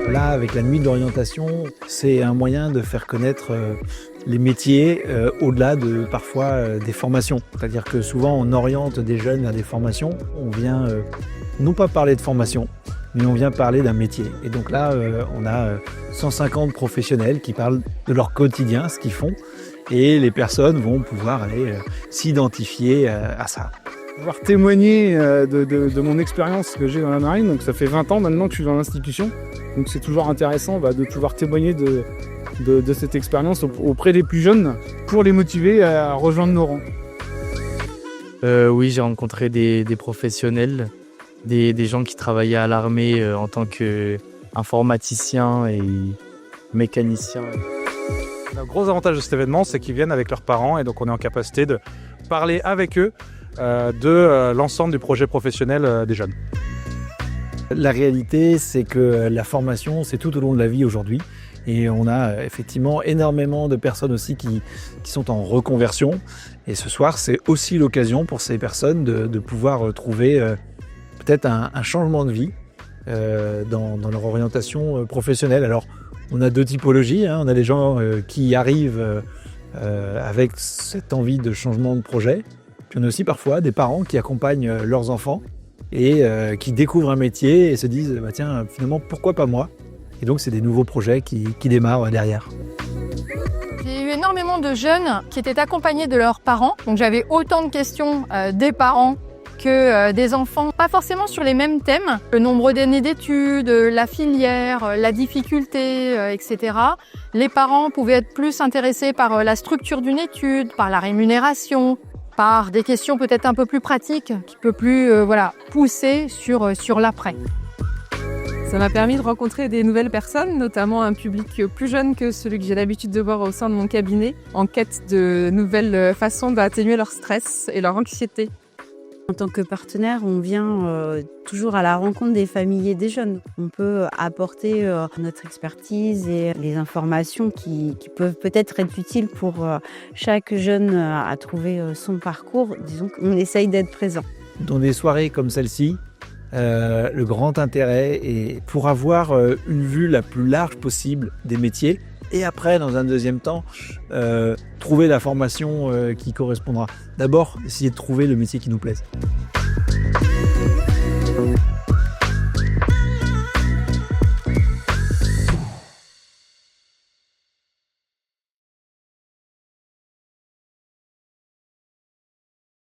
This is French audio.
Là, avec la nuit de l'orientation, c'est un moyen de faire connaître les métiers au-delà de parfois des formations. C'est-à-dire que souvent on oriente des jeunes vers des formations, on vient non pas parler de formation, mais on vient parler d'un métier. Et donc là, on a 150 professionnels qui parlent de leur quotidien, ce qu'ils font, et les personnes vont pouvoir aller s'identifier à ça. Pouvoir témoigner de mon expérience que j'ai dans la marine, donc ça fait 20 ans maintenant que je suis dans l'institution, donc c'est toujours intéressant de pouvoir témoigner de cette expérience auprès des plus jeunes pour les motiver à rejoindre nos rangs. Oui, j'ai rencontré des professionnels, des gens qui travaillaient à l'armée en tant qu'informaticiens et mécaniciens. Le gros avantage de cet événement, c'est qu'ils viennent avec leurs parents et donc on est en capacité de parler avec eux de l'ensemble du projet professionnel des jeunes. La réalité, c'est que la formation, c'est tout au long de la vie aujourd'hui. Et on a effectivement énormément de personnes aussi qui sont en reconversion. Et ce soir, c'est aussi l'occasion pour ces personnes de pouvoir trouver peut-être un changement de vie dans leur orientation professionnelle. Alors, on a deux typologies. On a des gens qui arrivent avec cette envie de changement de projet. Puis on a aussi parfois des parents qui accompagnent leurs enfants et qui découvrent un métier et se disent tiens, finalement, pourquoi pas moi? Et donc, c'est des nouveaux projets qui démarrent derrière. J'ai eu énormément de jeunes qui étaient accompagnés de leurs parents. Donc, j'avais autant de questions des parents que des enfants, pas forcément sur les mêmes thèmes. Le nombre d'années d'études, la filière, la difficulté, etc. Les parents pouvaient être plus intéressés par la structure d'une étude, par la rémunération, par des questions peut-être un peu plus pratiques, qui peut plus pousser sur l'après. Ça m'a permis de rencontrer des nouvelles personnes, notamment un public plus jeune que celui que j'ai l'habitude de voir au sein de mon cabinet, en quête de nouvelles façons d'atténuer leur stress et leur anxiété. En tant que partenaire, on vient toujours à la rencontre des familles et des jeunes. On peut apporter notre expertise et les informations qui peuvent peut-être être utiles pour chaque jeune à trouver son parcours. Disons qu'on essaye d'être présent. Dans des soirées comme celle-ci, le grand intérêt est pour avoir une vue la plus large possible des métiers et après, dans un deuxième temps, trouver la formation qui correspondra. D'abord, essayer de trouver le métier qui nous plaise.